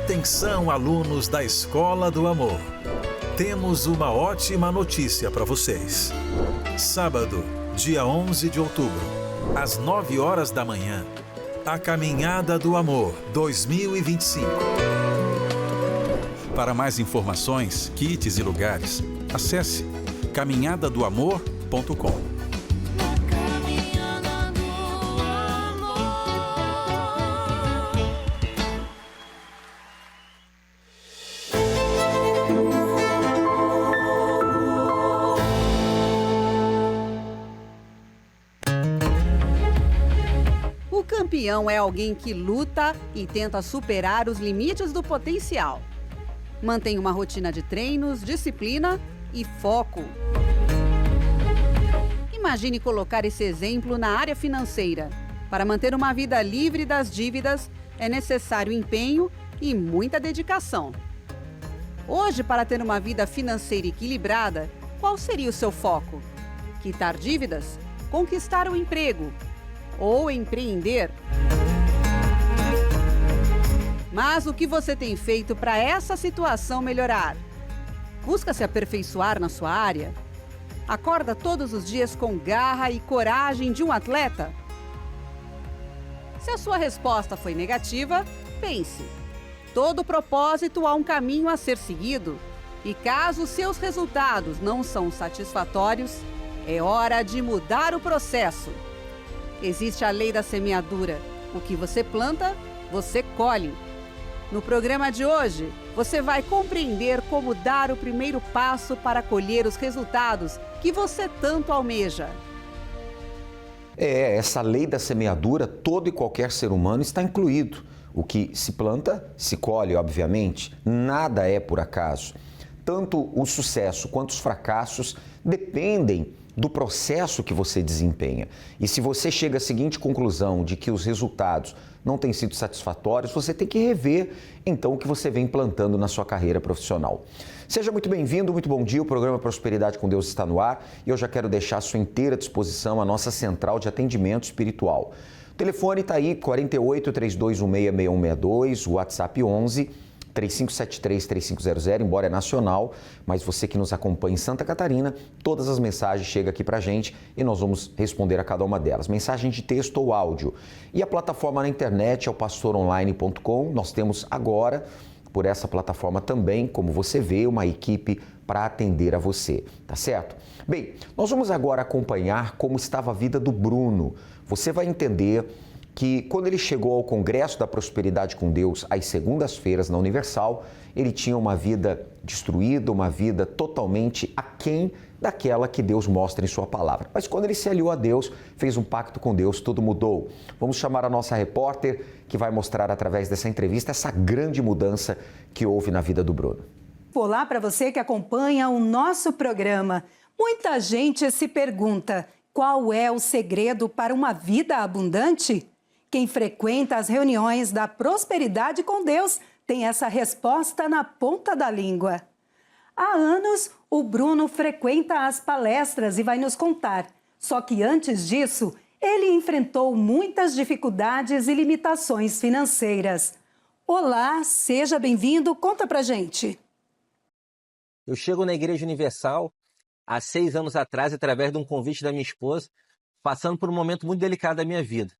Atenção, alunos da Escola do Amor. Temos uma ótima notícia para vocês. Sábado, dia 11 de outubro, às 9 horas da manhã, a Caminhada do Amor 2025. Para mais informações, kits e lugares, acesse caminhadadoamor.com. O campeão é alguém que luta e tenta superar os limites do potencial. Mantém uma rotina de treinos, disciplina e foco. Imagine colocar esse exemplo na área financeira. Para manter uma vida livre das dívidas, é necessário empenho e muita dedicação. Hoje, para ter uma vida financeira equilibrada, qual seria o seu foco? Quitar dívidas? Conquistar um emprego? Ou empreender? Mas o que você tem feito para essa situação melhorar? Busca se aperfeiçoar na sua área? Acorda todos os dias com garra e coragem de um atleta? Se a sua resposta foi negativa, pense. Todo propósito há um caminho a ser seguido. E caso seus resultados não são satisfatórios, é hora de mudar o processo. Existe a lei da semeadura. O que você planta, você colhe. No programa de hoje, você vai compreender como dar o primeiro passo para colher os resultados que você tanto almeja. Essa lei da semeadura, todo e qualquer ser humano está incluído. O que se planta, se colhe, obviamente. Nada é por acaso. Tanto o sucesso quanto os fracassos dependem do processo que você desempenha. E se você chega à seguinte conclusão de que os resultados não têm sido satisfatórios, você tem que rever, então, o que você vem plantando na sua carreira profissional. Seja muito bem-vindo, muito bom dia. O programa Prosperidade com Deus está no ar e eu já quero deixar à sua inteira disposição a nossa central de atendimento espiritual. O telefone está aí, 48-3216-6162, o WhatsApp 11-3573-3500, embora é nacional, mas você que nos acompanha em Santa Catarina, todas as mensagens chegam aqui pra gente e nós vamos responder a cada uma delas. Mensagem de texto ou áudio. E a plataforma na internet é o pastoronline.com. Nós temos agora, por essa plataforma também, como você vê, uma equipe para atender a você, tá certo? Bem, nós vamos agora acompanhar como estava a vida do Bruno. Você vai entender que quando ele chegou ao Congresso da Prosperidade com Deus, às segundas-feiras na Universal, ele tinha uma vida destruída, uma vida totalmente aquém daquela que Deus mostra em sua palavra. Mas quando ele se aliou a Deus, fez um pacto com Deus, tudo mudou. Vamos chamar a nossa repórter, que vai mostrar através dessa entrevista essa grande mudança que houve na vida do Bruno. Olá para você que acompanha o nosso programa. Muita gente se pergunta, qual é o segredo para uma vida abundante? Quem frequenta as reuniões da Prosperidade com Deus tem essa resposta na ponta da língua. Há anos, o Bruno frequenta as palestras e vai nos contar. Só que antes disso, ele enfrentou muitas dificuldades e limitações financeiras. Olá, seja bem-vindo, conta pra gente. Eu chego na Igreja Universal há 6 anos atrás, através de um convite da minha esposa, passando por um momento muito delicado da minha vida.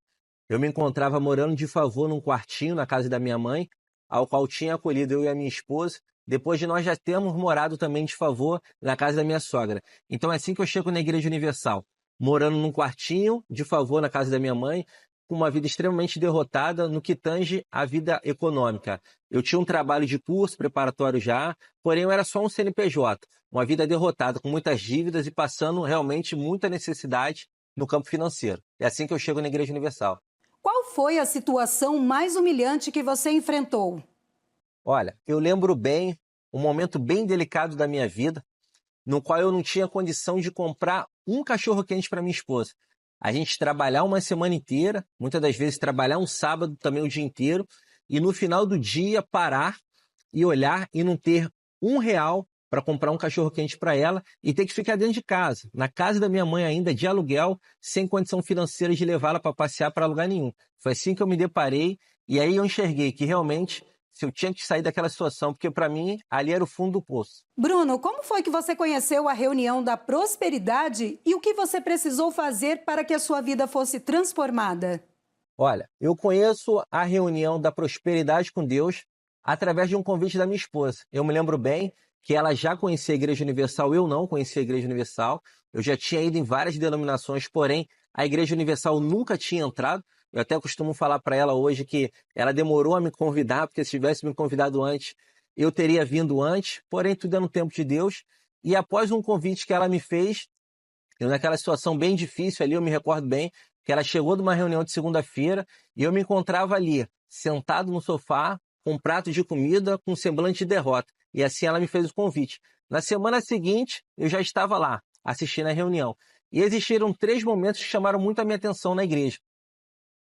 Eu me encontrava morando de favor num quartinho na casa da minha mãe, ao qual tinha acolhido eu e a minha esposa, depois de nós já termos morado também de favor na casa da minha sogra. Então é assim que eu chego na Igreja Universal, morando num quartinho de favor na casa da minha mãe, com uma vida extremamente derrotada no que tange à vida econômica. Eu tinha um trabalho de curso preparatório já, porém eu era só um CNPJ, uma vida derrotada, com muitas dívidas e passando realmente muita necessidade no campo financeiro. É assim que eu chego na Igreja Universal. Qual foi a situação mais humilhante que você enfrentou? Olha, eu lembro bem um momento bem delicado da minha vida, no qual eu não tinha condição de comprar um cachorro-quente para minha esposa. A gente trabalhar uma semana inteira, muitas das vezes trabalhar um sábado também o dia inteiro, e no final do dia parar e olhar e não ter R$1 para comprar um cachorro-quente para ela e ter que ficar dentro de casa, na casa da minha mãe ainda, de aluguel, sem condição financeira de levá-la para passear para lugar nenhum. Foi assim que eu me deparei e aí eu enxerguei que realmente, se eu tinha que sair daquela situação, porque para mim ali era o fundo do poço. Bruno, como foi que você conheceu a reunião da prosperidade e o que você precisou fazer para que a sua vida fosse transformada? Olha, eu conheço a reunião da prosperidade com Deus através de um convite da minha esposa. Eu me lembro bem que ela já conhecia a Igreja Universal, eu não conhecia a Igreja Universal. Eu já tinha ido em várias denominações, porém a Igreja Universal nunca tinha entrado. Eu até costumo falar para ela hoje que ela demorou a me convidar, porque se tivesse me convidado antes, eu teria vindo antes, porém tudo é no tempo de Deus. E após um convite que ela me fez, eu naquela situação bem difícil ali, eu me recordo bem, que ela chegou de uma reunião de segunda-feira e eu me encontrava ali, sentado no sofá, com um prato de comida, com um semblante de derrota. E assim ela me fez o convite. Na semana seguinte, eu já estava lá, assistindo a reunião. E existiram 3 momentos que chamaram muito a minha atenção na igreja.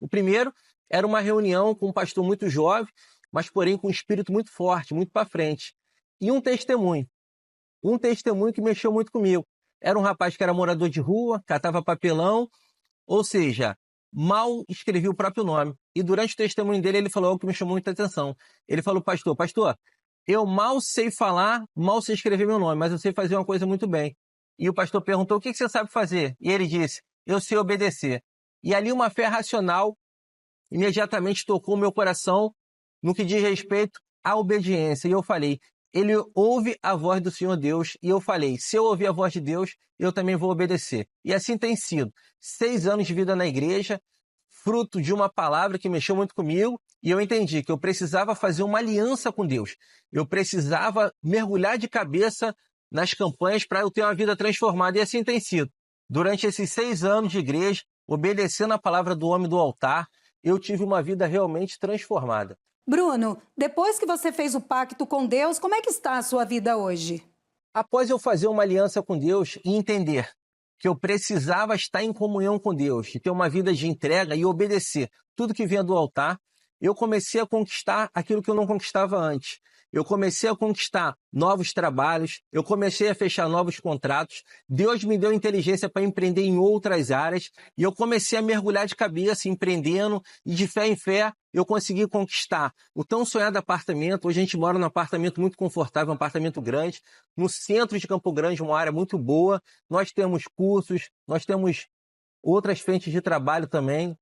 O primeiro era uma reunião com um pastor muito jovem, mas porém com um espírito muito forte, muito para frente. E um testemunho que mexeu muito comigo. Era um rapaz que era morador de rua, catava papelão, ou seja, mal escrevia o próprio nome. E durante o testemunho dele, ele falou algo que me chamou muita atenção. Ele falou, pastor, eu mal sei falar, mal sei escrever meu nome, mas eu sei fazer uma coisa muito bem. E o pastor perguntou, o que você sabe fazer? E ele disse, eu sei obedecer. E ali uma fé racional imediatamente tocou meu coração no que diz respeito à obediência. E eu falei, ele ouve a voz do Senhor Deus. E eu falei, se eu ouvir a voz de Deus, eu também vou obedecer. E assim tem sido. 6 anos de vida na igreja, fruto de uma palavra que mexeu muito comigo. E eu entendi que eu precisava fazer uma aliança com Deus. Eu precisava mergulhar de cabeça nas campanhas para eu ter uma vida transformada. E assim tem sido. Durante esses 6 anos de igreja, obedecendo a palavra do homem do altar, eu tive uma vida realmente transformada. Bruno, depois que você fez o pacto com Deus, como é que está a sua vida hoje? Após eu fazer uma aliança com Deus e entender que eu precisava estar em comunhão com Deus, e ter uma vida de entrega e obedecer tudo que vinha do altar, eu comecei a conquistar aquilo que eu não conquistava antes. Eu comecei a conquistar novos trabalhos, eu comecei a fechar novos contratos, Deus me deu inteligência para empreender em outras áreas e eu comecei a mergulhar de cabeça, empreendendo e de fé em fé eu consegui conquistar o tão sonhado apartamento. Hoje a gente mora num apartamento muito confortável, um apartamento grande, no centro de Campo Grande, uma área muito boa. Nós temos cursos, nós temos outras frentes de trabalho também.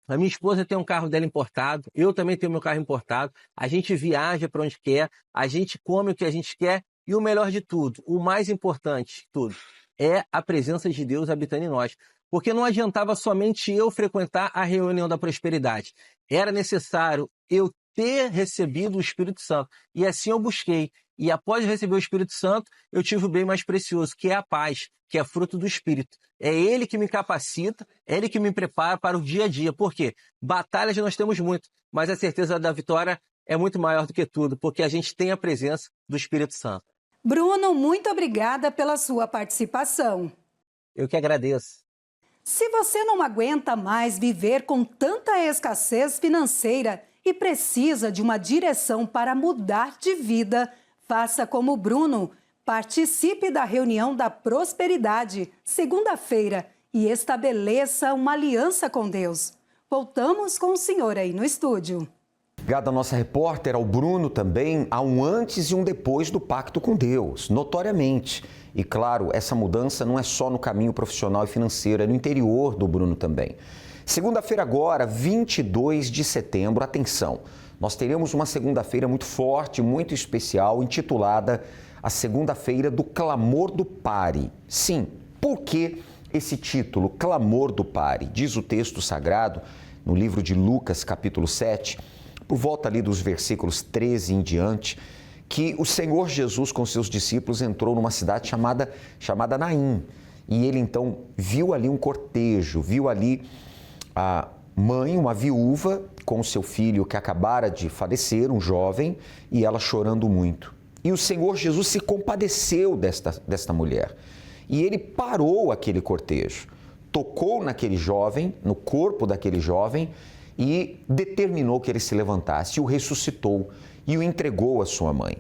A minha esposa tem um carro dela importado, eu também tenho meu carro importado, a gente viaja para onde quer, a gente come o que a gente quer e o melhor de tudo, o mais importante de tudo, é a presença de Deus habitando em nós. Porque não adiantava somente eu frequentar a reunião da prosperidade, era necessário eu ter recebido o Espírito Santo. E assim eu busquei. E após receber o Espírito Santo, eu tive o bem mais precioso, que é a paz, que é fruto do Espírito. É Ele que me capacita, é Ele que me prepara para o dia a dia. Por quê? Batalhas nós temos muito, mas a certeza da vitória é muito maior do que tudo, porque a gente tem a presença do Espírito Santo. Bruno, muito obrigada pela sua participação. Eu que agradeço. Se você não aguenta mais viver com tanta escassez financeira e precisa de uma direção para mudar de vida, faça como o Bruno. Participe da reunião da prosperidade, segunda-feira, e estabeleça uma aliança com Deus. Voltamos com o senhor aí no estúdio. Obrigado à nossa repórter, ao Bruno também. Há um antes e um depois do pacto com Deus, notoriamente. E claro, essa mudança não é só no caminho profissional e financeiro, é no interior do Bruno também. Segunda-feira agora, 22 de setembro, atenção, nós teremos uma segunda-feira muito forte, muito especial, intitulada a Segunda-feira do Clamor do Pare. Sim, por que esse título, Clamor do Pare? Diz o texto sagrado, no livro de Lucas, capítulo 7, por volta ali dos versículos 13 em diante, que o Senhor Jesus com seus discípulos entrou numa cidade chamada Naim. E ele então viu ali um cortejo, viu ali a mãe, uma viúva, com o seu filho que acabara de falecer, um jovem, e ela chorando muito. E o Senhor Jesus se compadeceu desta mulher. E ele parou aquele cortejo, tocou naquele jovem, no corpo daquele jovem, e determinou que ele se levantasse, o ressuscitou e o entregou à sua mãe.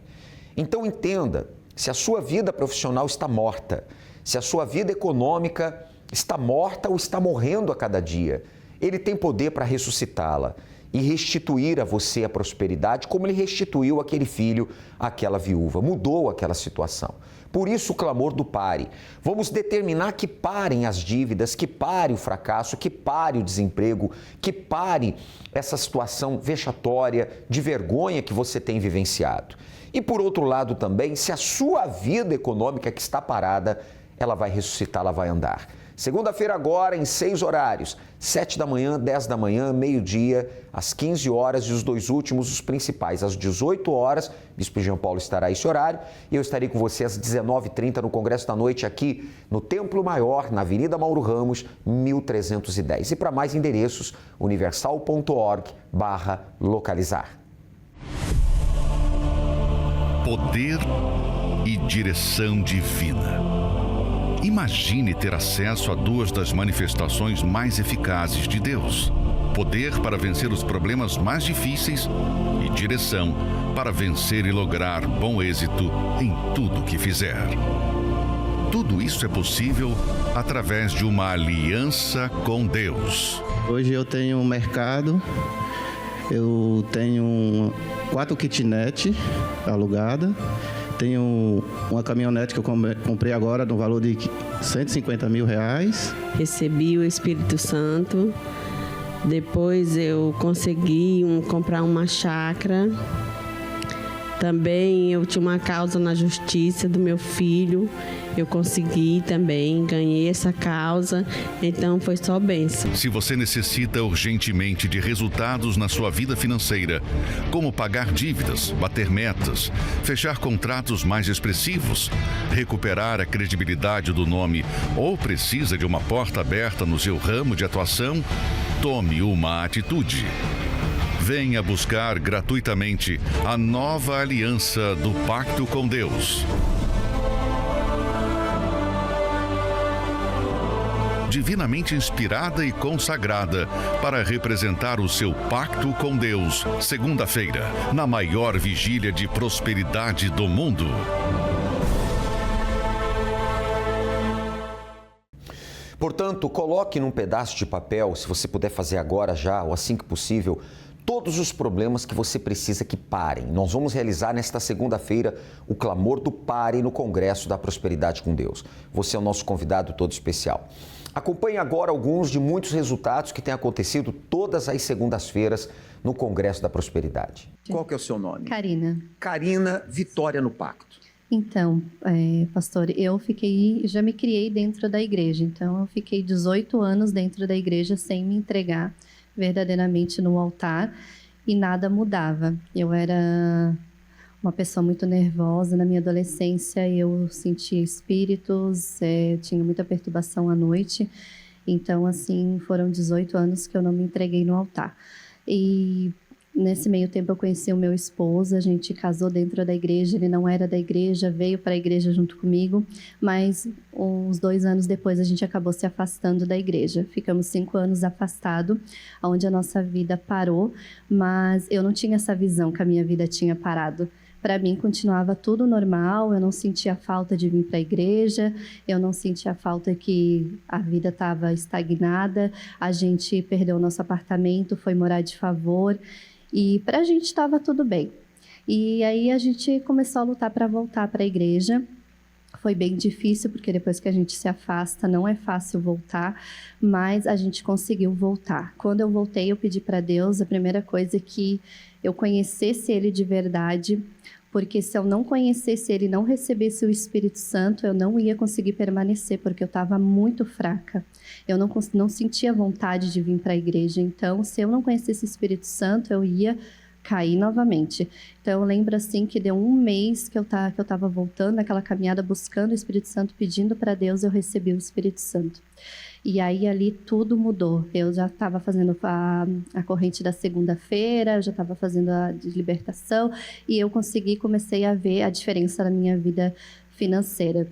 Então entenda, se a sua vida profissional está morta, se a sua vida econômica está morta ou está morrendo a cada dia, Ele tem poder para ressuscitá-la. e restituir a você a prosperidade, como ele restituiu aquele filho àquela viúva. Mudou aquela situação. Por isso o clamor do pare. Vamos determinar que parem as dívidas, que pare o fracasso, que pare o desemprego, que pare essa situação vexatória, de vergonha que você tem vivenciado. E por outro lado também, se a sua vida econômica que está parada, ela vai ressuscitar, ela vai andar. Segunda-feira agora, em 6 horários, 7 da manhã, 10 da manhã, meio-dia, às 15 horas e os 2 últimos, os principais, às 18 horas. Bispo Jean Paulo estará esse horário e eu estarei com você às 19h30 no Congresso da Noite aqui no Templo Maior, na Avenida Mauro Ramos, 1310. E para mais endereços, universal.org/localizar. Poder e direção divina. Imagine ter acesso a 2 das manifestações mais eficazes de Deus: poder para vencer os problemas mais difíceis e direção para vencer e lograr bom êxito em tudo que fizer. Tudo isso é possível através de uma aliança com Deus. Hoje eu tenho um mercado, eu tenho 4 kitnet alugadas. Tenho uma caminhonete que eu comprei agora no valor de R$150 mil. Recebi o Espírito Santo. Depois eu consegui comprar uma chácara. Também eu tinha uma causa na justiça do meu filho. Eu consegui também, ganhei essa causa, então foi só bênção. Se você necessita urgentemente de resultados na sua vida financeira, como pagar dívidas, bater metas, fechar contratos mais expressivos, recuperar a credibilidade do nome ou precisa de uma porta aberta no seu ramo de atuação, tome uma atitude. Venha buscar gratuitamente a nova aliança do Pacto com Deus. Divinamente inspirada e consagrada para representar o seu pacto com Deus, segunda-feira, na maior vigília de prosperidade do mundo. Portanto, coloque num pedaço de papel, se você puder fazer agora já, ou assim que possível, todos os problemas que você precisa que parem. Nós vamos realizar nesta segunda-feira o clamor do pare no Congresso da Prosperidade com Deus. Você é o nosso convidado todo especial. Acompanhe agora alguns de muitos resultados que têm acontecido todas as segundas-feiras no Congresso da Prosperidade. Qual que é o seu nome? Karina. Karina Vitória no Pacto. Então, pastor, eu já me criei dentro da igreja. Então, eu fiquei 18 anos dentro da igreja sem me entregar verdadeiramente no altar e nada mudava. Eu era uma pessoa muito nervosa. Na minha adolescência, eu sentia espíritos, tinha muita perturbação à noite. Então, assim, foram 18 anos que eu não me entreguei no altar. E nesse meio tempo eu conheci o meu esposo, a gente casou dentro da igreja, ele não era da igreja, veio para a igreja junto comigo, mas uns 2 anos depois a gente acabou se afastando da igreja. Ficamos 5 anos afastados, onde a nossa vida parou, mas eu não tinha essa visão que a minha vida tinha parado. Para mim, continuava tudo normal, eu não sentia falta de vir para a igreja, eu não sentia falta que a vida estava estagnada, a gente perdeu o nosso apartamento, foi morar de favor, e para a gente estava tudo bem. E aí a gente começou a lutar para voltar para a igreja. Foi bem difícil, porque depois que a gente se afasta, não é fácil voltar, mas a gente conseguiu voltar. Quando eu voltei, eu pedi para Deus, a primeira coisa é que eu conhecesse Ele de verdade, porque se eu não conhecesse Ele, não recebesse o Espírito Santo, eu não ia conseguir permanecer, porque eu estava muito fraca. Eu não sentia vontade de vir para a igreja. Então, se eu não conhecesse o Espírito Santo, eu ia cair novamente. Então, eu lembro assim que deu 1 mês que eu estava voltando, naquela caminhada buscando o Espírito Santo, pedindo para Deus, eu recebi o Espírito Santo. E aí, ali, tudo mudou. Eu já estava fazendo a corrente da segunda-feira, já estava fazendo a de libertação, e eu comecei a ver a diferença na minha vida financeira.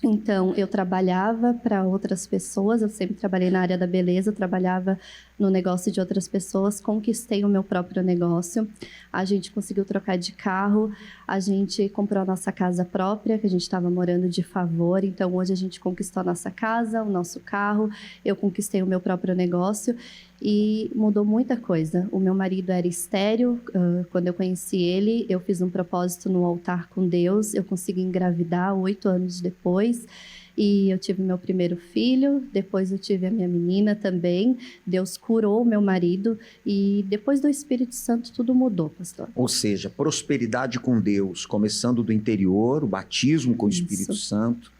Então, eu trabalhava para outras pessoas, eu sempre trabalhei na área da beleza, trabalhava no negócio de outras pessoas, conquistei o meu próprio negócio, a gente conseguiu trocar de carro, a gente comprou a nossa casa própria, que a gente estava morando de favor, então hoje a gente conquistou a nossa casa, o nosso carro, eu conquistei o meu próprio negócio e mudou muita coisa. O meu marido era estéril, quando eu conheci ele, eu fiz um propósito no altar com Deus, eu consegui engravidar 8 anos depois, e eu tive meu primeiro filho, depois eu tive a minha menina também, Deus curou o meu marido, e depois do Espírito Santo tudo mudou, pastor. Ou seja, prosperidade com Deus, começando do interior, o batismo com o Espírito Santo.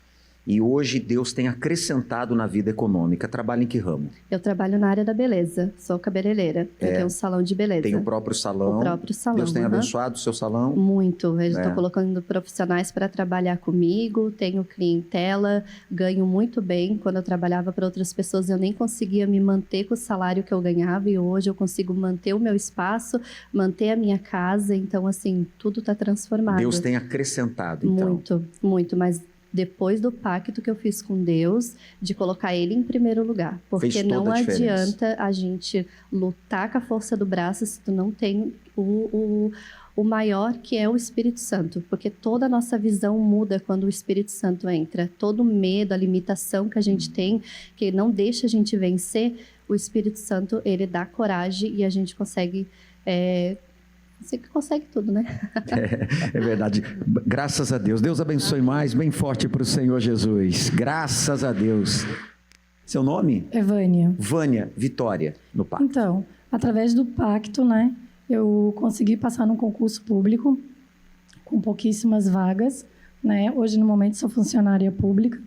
E hoje Deus tem acrescentado na vida econômica. Trabalha em que ramo? Eu trabalho na área da beleza, sou cabeleireira. Eu tenho um salão de beleza. Tem o próprio salão. O próprio salão. Deus tem abençoado o seu salão? Muito. Eu estou colocando profissionais para trabalhar comigo, tenho clientela, ganho muito bem. Quando eu trabalhava para outras pessoas, eu nem conseguia me manter com o salário que eu ganhava e hoje eu consigo manter o meu espaço, manter a minha casa. Então, assim, tudo está transformado. Deus tem acrescentado, então. Muito, muito, mas depois do pacto que eu fiz com Deus, de colocar Ele em primeiro lugar. Porque não adianta a gente lutar com a força do braço se tu não tem o maior, que é o Espírito Santo. Porque toda a nossa visão muda quando o Espírito Santo entra. Todo o medo, a limitação que a gente tem, que não deixa a gente vencer, o Espírito Santo, ele dá coragem e a gente consegue... Você que consegue tudo, né? É verdade. Graças a Deus. Deus abençoe mais, bem forte para o Senhor Jesus. Graças a Deus. Seu nome? É Vânia. Vânia, Vitória, no pacto. Então, através do pacto, né, eu consegui passar num concurso público com pouquíssimas vagas, né? Hoje, no momento, sou funcionária pública.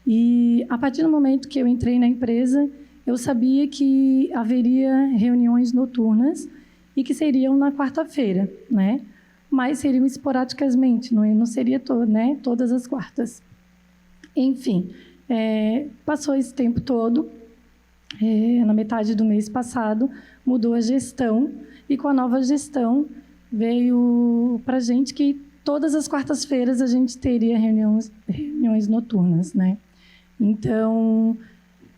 E a partir do momento que eu entrei na empresa, eu sabia que haveria reuniões noturnas e que seriam na quarta-feira, né? Mas seriam esporadicamente, não seria todas as quartas. Enfim, passou esse tempo todo, na metade do mês passado, mudou a gestão, e com a nova gestão veio para a gente que todas as quartas-feiras a gente teria reuniões noturnas, né? Então,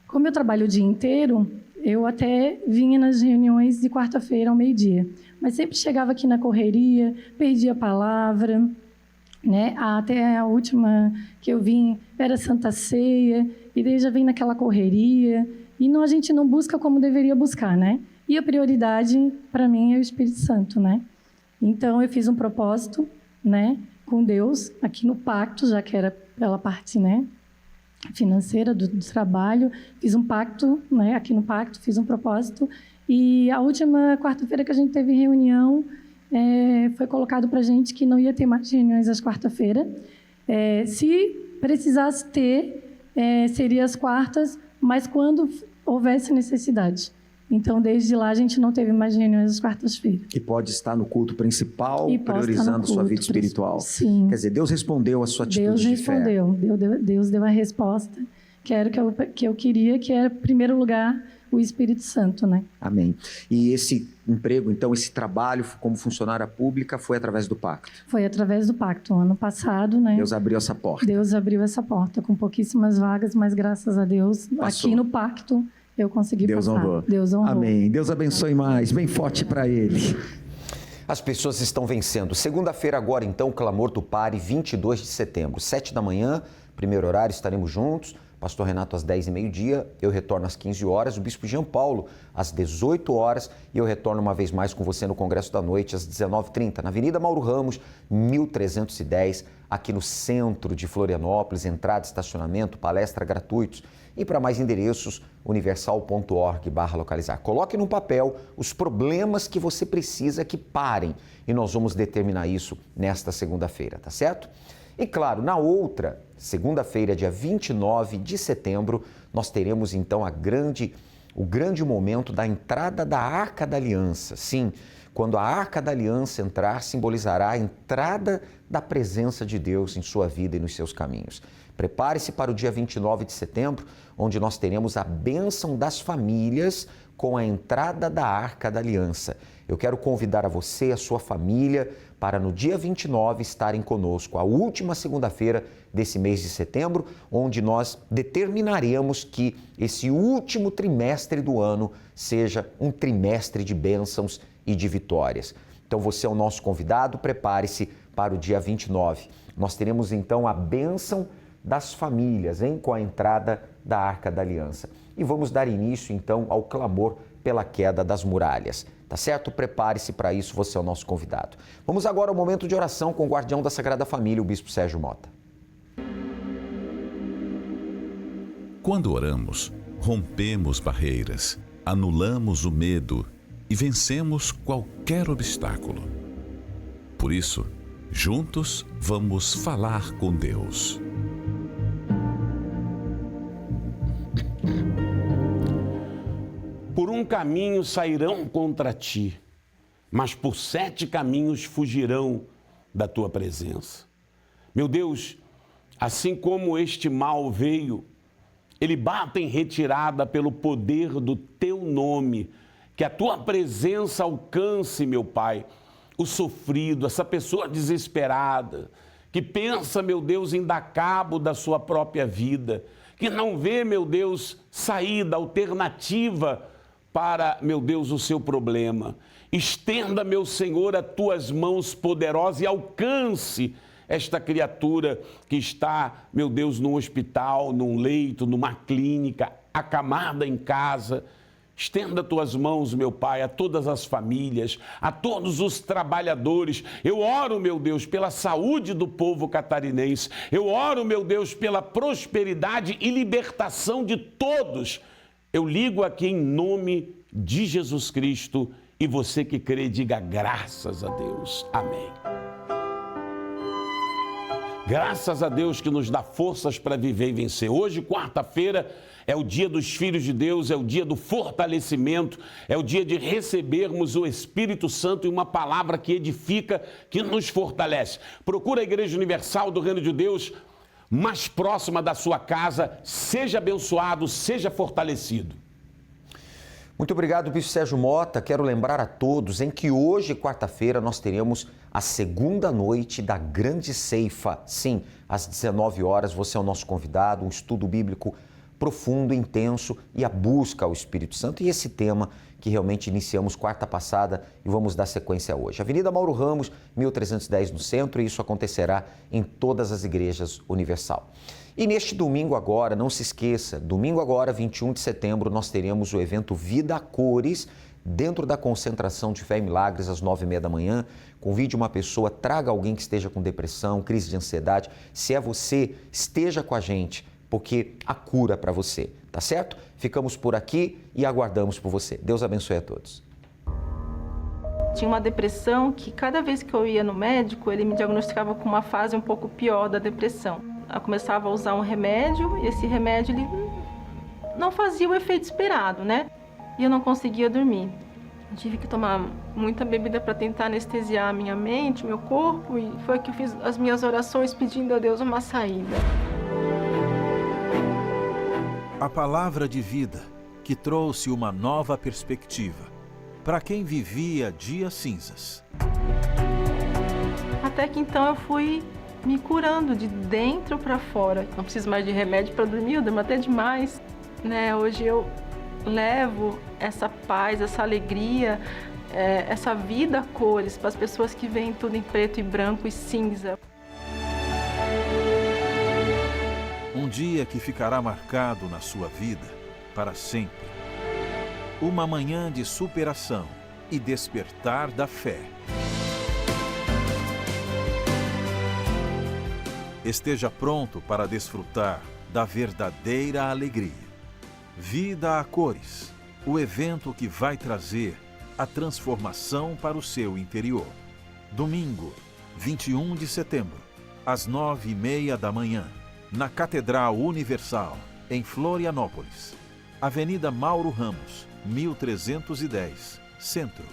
como eu trabalho o dia inteiro, eu até vinha nas reuniões de quarta-feira ao meio-dia, mas sempre chegava aqui na correria, perdia a palavra, né? Até a última que eu vim era Santa Ceia, e daí já vem naquela correria, e a gente não busca como deveria buscar, né? E a prioridade, para mim, é o Espírito Santo, né? Então, eu fiz um propósito, né, com Deus, aqui no pacto, já que era pela parte, né, financeira do trabalho, fiz um pacto, né, aqui no pacto, fiz um propósito, e a última quarta-feira que a gente teve reunião, foi colocado para a gente que não ia ter mais reuniões às quarta-feira. Se precisasse ter, seria às quartas, mas quando houvesse necessidade. Então, desde lá, a gente não teve mais reuniões às quartas-feiras. E pode estar no culto principal, priorizando sua vida espiritual. Sim. Quer dizer, Deus respondeu a sua atitude de fé. Deus deu a resposta, que era o que eu queria, que era, em primeiro lugar, o Espírito Santo, né? Amém. E esse emprego, então, esse trabalho como funcionária pública foi através do pacto? Foi através do pacto. Ano passado, né? Deus abriu essa porta. Deus abriu essa porta, com pouquíssimas vagas, mas graças a Deus, passou. Aqui no pacto, eu consegui passar. Honrou. Deus honrou. Amém. Deus abençoe mais. Bem forte para ele. As pessoas estão vencendo. Segunda-feira agora, então, o Clamor do Pare, 22 de setembro, 7 da manhã, primeiro horário, estaremos juntos. Pastor Renato às 10h, meio-dia, eu retorno às 15 horas, o Bispo Jean Paulo às 18 horas e eu retorno uma vez mais com você no Congresso da Noite às 19h30, na Avenida Mauro Ramos, 1310, aqui no centro de Florianópolis, entrada, estacionamento, palestra gratuitos. E para mais endereços, universal.org/localizar. Coloque no papel os problemas que você precisa que parem e nós vamos determinar isso nesta segunda-feira, tá certo? E claro, na outra segunda-feira, dia 29 de setembro, nós teremos então o grande momento da entrada da Arca da Aliança. Sim, quando a Arca da Aliança entrar, simbolizará a entrada da presença de Deus em sua vida e nos seus caminhos. Prepare-se para o dia 29 de setembro, onde nós teremos a bênção das famílias com a entrada da Arca da Aliança. Eu quero convidar a você e a sua família para no dia 29 estarem conosco, a última segunda-feira desse mês de setembro, onde nós determinaremos que esse último trimestre do ano seja um trimestre de bênçãos e de vitórias. Então você é o nosso convidado, prepare-se para o dia 29. Nós teremos então a bênção das famílias, hein, com a entrada da Arca da Aliança. E vamos dar início então ao clamor pela queda das muralhas. Tá certo? Prepare-se para isso, você é o nosso convidado. Vamos agora ao momento de oração com o guardião da Sagrada Família, o Bispo Sérgio Mota. Quando oramos, rompemos barreiras, anulamos o medo e vencemos qualquer obstáculo. Por isso, juntos vamos falar com Deus. Por um caminho sairão contra ti, mas por 7 caminhos fugirão da tua presença. Meu Deus, assim como este mal veio, ele bate em retirada pelo poder do teu nome, que a tua presença alcance, meu Pai, o sofrido, essa pessoa desesperada, que pensa, meu Deus, em dar cabo da sua própria vida, que não vê, meu Deus, saída, alternativa para, meu Deus, o seu problema. Estenda, meu Senhor, as tuas mãos poderosas e alcance esta criatura que está, meu Deus, num hospital, num leito, numa clínica, acamada em casa. Estenda tuas mãos, meu Pai, a todas as famílias, a todos os trabalhadores. Eu oro, meu Deus, pela saúde do povo catarinense. Eu oro, meu Deus, pela prosperidade e libertação de todos. Eu ligo aqui em nome de Jesus Cristo e você que crê, diga graças a Deus. Amém. Graças a Deus que nos dá forças para viver e vencer. Hoje, quarta-feira, é o dia dos filhos de Deus, é o dia do fortalecimento, é o dia de recebermos o Espírito Santo e uma palavra que edifica, que nos fortalece. Procura a Igreja Universal do Reino de Deus mais próxima da sua casa, seja abençoado, seja fortalecido. Muito obrigado, Bispo Sérgio Mota. Quero lembrar a todos em que hoje, quarta-feira, nós teremos a segunda noite da Grande Ceifa. Sim, às 19 horas, você é o nosso convidado, um estudo bíblico profundo, intenso e a busca ao Espírito Santo. E esse tema que realmente iniciamos quarta passada e vamos dar sequência hoje. Avenida Mauro Ramos, 1310 no centro, e isso acontecerá em todas as igrejas Universal. E neste domingo agora, não se esqueça, domingo agora, 21 de setembro, nós teremos o evento Vida a Cores, dentro da concentração de Fé e Milagres, às 9h30 da manhã. Convide uma pessoa, traga alguém que esteja com depressão, crise de ansiedade. Se é você, esteja com a gente, porque a cura para você, tá certo? Ficamos por aqui e aguardamos por você. Deus abençoe a todos. Tinha uma depressão que cada vez que eu ia no médico, ele me diagnosticava com uma fase um pouco pior da depressão. Eu começava a usar um remédio e esse remédio ele não fazia o efeito esperado, né? E eu não conseguia dormir. Eu tive que tomar muita bebida para tentar anestesiar a minha mente, o meu corpo, e foi que eu fiz as minhas orações pedindo a Deus uma saída. A palavra de vida que trouxe uma nova perspectiva para quem vivia dias cinzas. Até que então eu fui me curando de dentro para fora. Não preciso mais de remédio para dormir, eu durmo até demais, né? Hoje eu levo essa paz, essa alegria, essa vida a cores para as pessoas que veem tudo em preto e branco e cinza. Um dia que ficará marcado na sua vida para sempre. Uma manhã de superação e despertar da fé. Esteja pronto para desfrutar da verdadeira alegria. Vida a Cores, o evento que vai trazer a transformação para o seu interior. Domingo, 21 de setembro, às 9h30 da manhã, na Catedral Universal, em Florianópolis. Avenida Mauro Ramos, 1310, Centro.